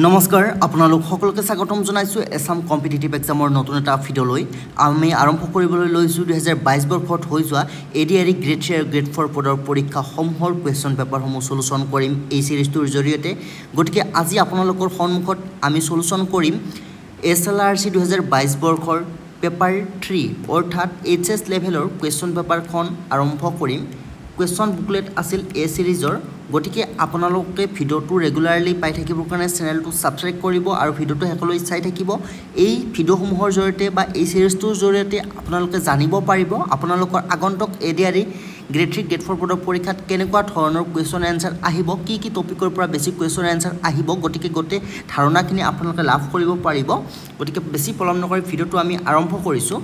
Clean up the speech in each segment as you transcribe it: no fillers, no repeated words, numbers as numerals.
নমস্কাৰ আপোনালোক সকলোকে স্বাগতম জনাইছো এছাম কম্পিটিটিভ এক্সামৰ নতুন এটা ভিডিঅ'লৈ আমি আৰম্ভ কৰিবলৈ লৈছো 2022 বৰ্ষত হৈ যোৱা এডিআৰই গ্ৰেড 3 আৰু গ্ৰেড 4 পদৰ পৰীক্ষা সমূহৰ কোৱেশ্চন পেপাৰসমূহ সলিউশন কৰিম এই সিৰিজটোৰ জৰিয়তে গতিকে আজি আপোনালোকৰ সন্মুখত আমি সলিউশন কৰিম এছএলআৰচি 2022 বৰ্ষৰ পেপাৰ 3 অৰ্থাৎ এইচএছ লেভেলৰ কোৱেশ্চন পেপাৰখন আৰম্ভ কৰিম কোৱেশ্চন বুকলেট আছিল এ সিৰিজৰ গতিকে আপোনালোকে ভিডিওটো ৰেগুলাৰলি পাই থাকিবৰ কাৰণে চেনেলটো সাবস্ক্ৰাইব কৰিব আৰু ভিডিওটো হেকলৈ চাই থাকিব এই ভিডিওসমূহৰ জৰিয়তে বা এই সিৰিজটোৰ জৰিয়তে আপোনালোকে জানিব পাৰিব আপোনালোকৰ আগন্তুক এডিআৰই গ্ৰেড 3 গ্ৰেড 4 পদৰ পৰীক্ষাত কেনেকুৱা ধৰণৰ কোৱেশ্চন এনসাৰ আহিব কি কি টপিকৰ পৰা বেছি কোৱেশ্চন এনসাৰ আহিব গতিকে গতে ধাৰণাখিনি আপোনালোকে লাভ কৰিব পাৰিব গতিকে বেছি পলম নকৰি ভিডিওটো আমি আৰম্ভ কৰিছো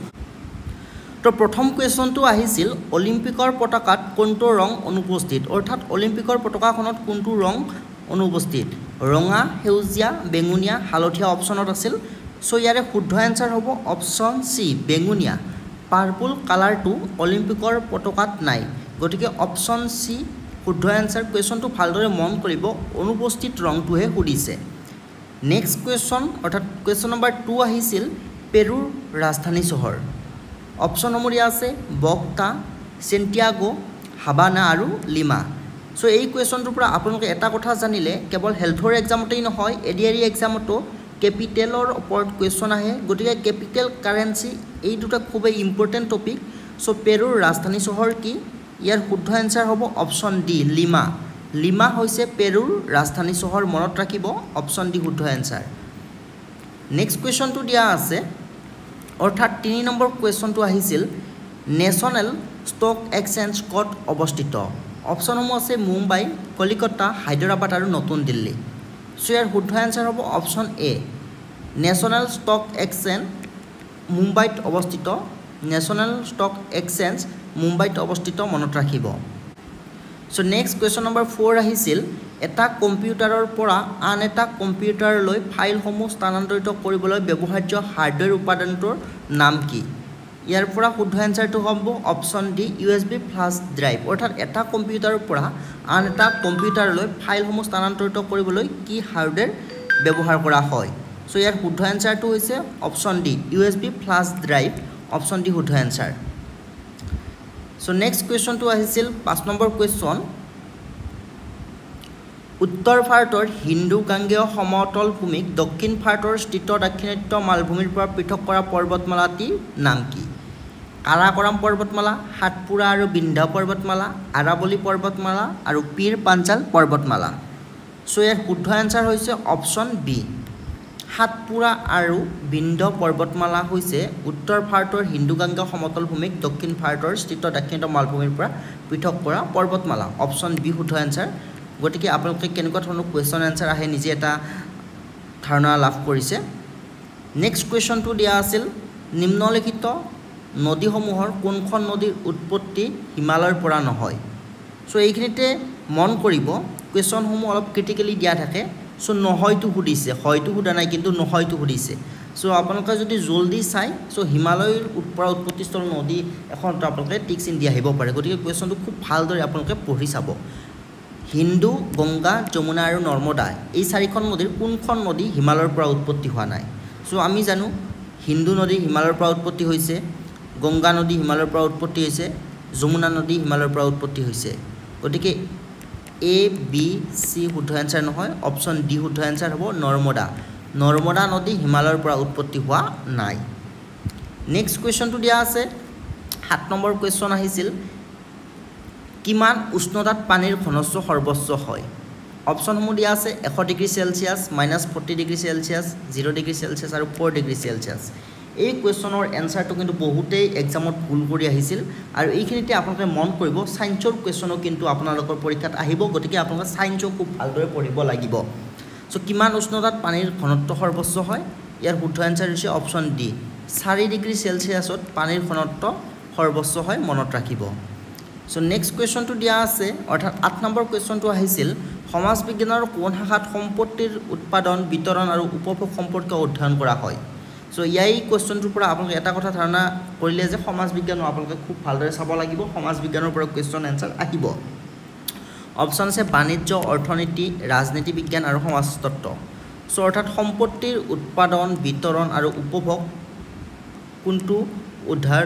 তো প্ৰথম কোৱেশ্চনটো আহিছিল অলিম্পিকৰ পতাকাত কোনটো ৰং অনুপস্থিত অৰ্থাৎ অলিম্পিকৰ পতাকাখনত কোনটো ৰং অনুপস্থিত ৰঙা হেউজিয়া বেঙুনিয়া হালধীয়া অপচনত আছিল সো ইয়াৰে শুদ্ধ আনসাৰ হ'ব অপচন সি বেঙুনিয়া পাৰ্পল কালাৰটো অলিম্পিকৰ পতাকাত নাই গতিকে অপচন সি শুদ্ধ আনসাৰ কোৱেশ্চনটো ভালদৰে মন কৰিব অনুপস্থিত ৰংটোহে সুধিছে নেক্সট কোৱেশ্চন অৰ্থাৎ কোৱেশ্চন নম্বৰ 2 আহিছিল পেৰুৰ ৰাজধানী চহৰ অপশন নম্বৰ আছে বক্তা সেন্টিয়াগো হাবানা আৰু লিমা সো এই কোৱেশ্চনটোৰ পৰা আপোনালোকে এটা কথা জানিলে কেৱল হেলথৰ এক্সামতেই নহয় এডিআৰই এক্সামতো ক্যাপিটেলৰ ওপৰত কোৱেশ্চন আহে গতিকে ক্যাপিটেল কাৰেন্সি এই দুটা খুবই ইম্পৰ্টেন্ট টপিক সো পেৰুৰ ৰাজধানী চহৰ কি ইয়াৰ শুদ্ধ আনসাৰ হ'ব অপশন ডি লিমা লিমা হৈছে পেৰুৰ ৰাজধানী চহৰ মনত ৰাখিব অপশন ডি শুদ্ধ আনসাৰ নেক্সট কোৱেশ্চনটো দিয়া আছে অৰ্থাৎ 3 নম্বৰ কোৱেশ্চনটো আহিছিল নেশনাল ষ্টক এক্সচেঞ্জ ক'ত অৱস্থিত অপচনসমূহ আছে মুম্বাই কলিকতা হায়দৰাবাদ আৰু নতুন দিল্লী সো ইয়াৰ শুদ্ধ আনসাৰ হ'ব অপচন এ নেশনাল ষ্টক এক্সচেঞ্জ মুম্বাইত অৱস্থিত নেশনাল ষ্টক এক্সচেঞ্জ মুম্বাইত অৱস্থিত মনত ৰাখিব সো নেক্সট কোৱেশ্চন নম্বৰ 4 আহিছিল এটা কম্পিউটাৰৰ পৰা আন এটা কম্পিউটাৰলৈ ফাইলসমূহ স্থানান্তৰিত কৰিবলৈ ব্যৱহাৰ্য হাৰ্ডৱেৰ উপাদানটোৰ নাম কি ইয়াৰ পৰা শুদ্ধ আনসাৰটো হ'ব option D USB flash drive অৰ্থাৎ এটা কম্পিউটাৰৰ পৰা আন এটা কম্পিউটাৰলৈ ফাইলসমূহ স্থানান্তৰিত কৰিবলৈ কি হাৰ্ডৱেৰ ব্যৱহাৰ কৰা হয় সো ইয়াৰ শুদ্ধ আনসাৰটো হৈছে option D USB flash drive option D শুদ্ধ আনসাৰ সো নেক্সট কোৱেশ্চনটো আহিছিল 5 নম্বৰ কোৱেশ্চন উত্তৰ ভাৰতৰ হিন্দু গাঙ্গেয় সমতল ভূমিক দক্ষিণ ভাৰতৰ স্থিত দাক্ষিণাত্য মালভূমিৰ পৰা পৃথক কৰা পৰ্বতমালাটিৰ নাম কি কাৰাকৰাম পৰ্বতমালা হাতপুৰা আৰু বিন্ধ্য পৰ্বতমালা আৰাৱলী পৰ্বতমালা আৰু পীৰ পাঞ্চাল পৰ্বতমালা সো ইয়াৰ শুদ্ধ আনসাৰ হৈছে অপচন বি হাতপুৰা আৰু বিন্ধ্য পৰ্বতমালা হৈছে উত্তৰ ভাৰতৰ হিন্দু গাঙ্গেয় সমতল ভূমিক দক্ষিণ ভাৰতৰ স্থিত দাক্ষিণাত্য মালভূমিৰ পৰা পৃথক কৰা পৰ্বতমালা অপচন বি শুদ্ধ আনসাৰ গতিকে আপোনালোকে কেনেকুৱা ধৰণৰ কোৱেশ্চন আনসাৰ আহে নিজে এটা ধাৰণা লাভ কৰিছে নেক্সট কোৱেশ্চনটো দিয়া আছিল নিম্নলিখিত নদীসমূহৰ কোনখন নদীৰ উৎপত্তি হিমালয়ৰ পৰা নহয় সো এইখিনিতে মন কৰিব কোৱেশ্চনসমূহ অলপ ক্ৰিটিকেলি দিয়া থাকে সো নহয়তো সুধিছে হয়তো সুধা নাই কিন্তু নহয়তো সুধিছে সো আপোনালোকে যদি জলদি চাই সো হিমালয়ৰ পৰা উৎপত্তিস্থল নদী এখন আপোনালোকে টিক চিন দি আহিব পাৰে গতিকে কোৱেশ্চনটো খুব ভালদৰে আপোনালোকে পঢ়ি চাব হিন্দু গংগা যমুনা আৰু নৰ্মদা এই চাৰিখন নদীৰ কোনখন নদী হিমালয়ৰ পৰা উৎপত্তি হোৱা নাই সো আমি জানো হিন্দু নদী হিমালয়ৰ পৰা উৎপত্তি হৈছে গংগা নদী হিমালয়ৰ পৰা উৎপত্তি হৈছে যমুনা নদী হিমালয়ৰ পৰা উৎপত্তি হৈছে গতিকে এ বি সি শুদ্ধ আনসাৰ নহয় অপচন ডি শুদ্ধ আনসাৰ হ'ব নৰ্মদা নদী হিমালয়ৰ পৰা উৎপত্তি হোৱা নাই নেক্সট কোৱেশ্চনটো দিয়া আছে 7 নম্বৰ কোৱেশ্চন আহিছিল কিমান উষ্ণতাত পানীৰ ঘনত্ব সৰ্বোচ্চ হয় অপচনসমূহ দিয়া আছে 100 degree Celsius -40 degree Celsius 0 degree Celsius আৰু 4 ডিগ্ৰী সেলসিয়াস এই কোৱেশ্চনৰ এনসাৰটো কিন্তু বহুতেই এক্সামত ভুল কৰি আহিছিল আৰু এইখিনিতে আপোনালোকে মন কৰিব সায়েন্সৰ কোৱেশ্চনো কিন্তু আপোনালোকৰ পৰীক্ষাত আহিব গতিকে আপোনালোকে সায়েন্সো খুব ভালদৰে পঢ়িব লাগিব সো কিমান উষ্ণতাত পানীৰ ঘনত্ব সৰ্বোচ্চ হয় ইয়াৰ শুদ্ধ আনসাৰ হৈছে অপচন ডি 4 ডিগ্ৰী সেলসিয়াছত পানীৰ ঘনত্ব সৰ্বোচ্চ হয় মনত ৰাখিব সো নেক্সট কোৱেশ্চনটো দিয়া আছে অৰ্থাৎ 8 নম্বৰ কোৱেশ্চনটো আহিছিল সমাজ বিজ্ঞানৰ কোন শাখাত সম্পত্তিৰ উৎপাদন বিতৰণ আৰু উপভোগ সম্পৰ্কে অধ্যয়ন কৰা হয় সো এই কোৱেশ্চনটোৰ পৰা আপোনালোকে এটা কথা ধাৰণা কৰিলে যে সমাজ বিজ্ঞান আপোনালোকে খুব ভালদৰে চাব লাগিব সমাজ বিজ্ঞানৰ পৰা কোৱেশ্চন আনসাৰ আহিব অপশন আছে বাণিজ্য অৰ্থনীতি ৰাজনীতি বিজ্ঞান আৰু সমাজতত্ত্ব সো অৰ্থাৎ সম্পত্তিৰ উৎপাদন বিতৰণ আৰু উপভোগ কোনটো উদ্ধাৰ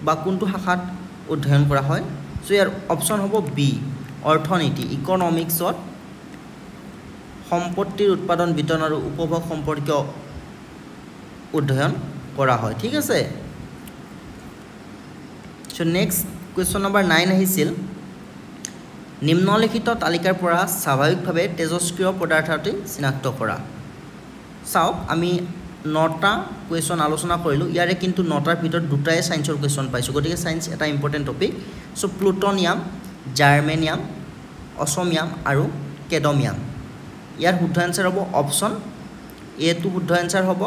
বা কোনটো শাখাত অধ্যয়ন কৰা হয় সো ইয়াৰ অপচন হ'ব বি অৰ্থনীতি ইকনমিক্সত সম্পত্তিৰ উৎপাদন বিতৰণ আৰু উপভোগ সম্পৰ্কীয় অধ্যয়ন কৰা হয় ঠিক আছে সো নেক্সট কোৱেশ্চন নম্বৰ 9 আহিছিল নিম্নলিখিত তালিকাৰ পৰা স্বাভাৱিকভাৱে তেজস্ক্ৰিয় পদাৰ্থটি চিনাক্ত কৰা চাওক আমি 9টা কোৱেশ্চন আলোচনা কৰিলো ইয়াৰে কিন্তু 9টাৰ ভিতৰত দুটাই সায়েন্সৰ কোৱেশ্চন পাইছো গতিকে সায়েন্স এটা important topic so plutonium germanium osmium আৰু কেডমিয়াম ইয়াৰ শুদ্ধ আনসাৰ হ'ব অপচন এ টু শুদ্ধ আনসাৰ হ'ব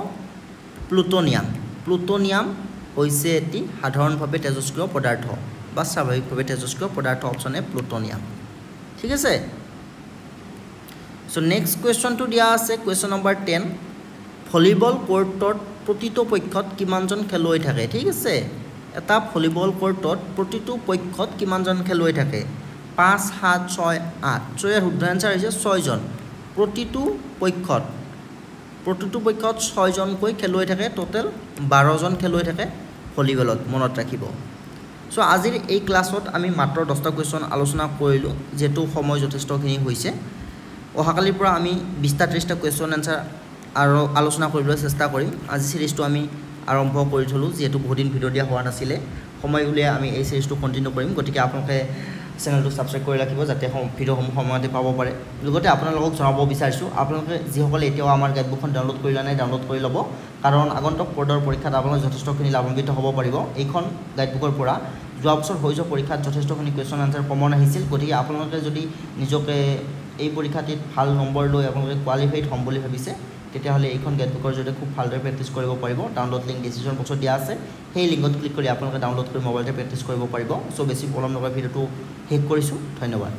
প্লুটোনিয়াম প্লুটোনিয়াম হৈছে এটি সাধাৰণভাৱে তেজস্ক্ৰিয় পদাৰ্থ বা স্বাভাৱিকভাৱে তেজস্ক্ৰিয় পদাৰ্থ অপচন এ প্লুটোনিয়াম ঠিক আছে সো নেক্সট কোৱেশ্চনটো দিয়া আছে কোৱেশ্চন নম্বৰ 10 ভলিবল কোৰ্টত প্ৰতিটো পক্ষত কিমানজন খেলুৱৈ থাকে ঠিক আছে এটা ভলিবল কোৰ্টত প্ৰতিটো পক্ষত কিমানজন খেলুৱৈ থাকে 5 7 6 8 সো ইয়াৰ শুদ্ধ আনসাৰ হৈছে 6 জন প্ৰতিটো পক্ষত 6 জনকৈ খেলুৱৈ থাকে টোটাল 12 জন খেলুৱৈ থাকে ভলিবলত মনত ৰাখিব সো আজিৰ এই ক্লাছত আমি মাত্ৰ 10টা কোৱেশ্চন আলোচনা কৰিলো যেটো সময় যথেষ্টখিনি হৈছে অহাকালিৰ পৰা আমি 20টা 30টা কোৱেশ্চন আনসাৰ আৰু আলোচনা কৰিবলৈ চেষ্টা কৰিম আজি সিৰিজটো আমি আৰম্ভ কৰি থলো যেটো বহুত দিন ভিডিও দিয়া হোৱা নাছিলে সময় উলিয়াই আমি এই সিৰিজটো কন্টিনিউ কৰিম গতিকে আপোনালোকে চেনেলটো সাবস্ক্ৰাইব কৰি ৰাখিব যাতে ভিডিওসমূহ সময়তে পাব পাৰে লগতে আপোনালোকক জনাব বিচাৰিছো আপোনালোকে যিসকলে এতিয়াও আমাৰ গাইডবুকখন ডাউনলোড কৰিলা নাই ডাউনলোড কৰি ল'ব কাৰণ আগন্তুক পৰ্ডৰ পৰীক্ষাত আপোনালোক যথেষ্টখিনি লাভান্বিত হ'ব পাৰিব এইখন গাইডবুকৰ পৰা যোৱা বছৰ হৈ যোৱা পৰীক্ষাত যথেষ্টখিনি কোৱেশ্চন আনসাৰ কমন আহিছিল গতিকে আপোনালোকে যদি নিজকে এই পৰীক্ষাটিত ভাল নম্বৰ লৈ আপোনালোকে কোৱালিফাইড হ'ম বুলি ভাবিছে তেতিয়াহ'লে এইখন গাইডবুকৰ জৰিয়তে খুব ভালদৰে প্ৰেক্টিছ কৰিব পাৰিব ডাউনলোড লিংক ডিসক্ৰিপচন বক্সত দিয়া আছে সেই লিংকত ক্লিক কৰি আপোনালোকে ডাউনলোড কৰি মোবাইলতে প্ৰেক্টিছ কৰিব পাৰিব সো বেছি পলম নকৰি ভিডিওটো শেষ কৰিছো ধন্যবাদ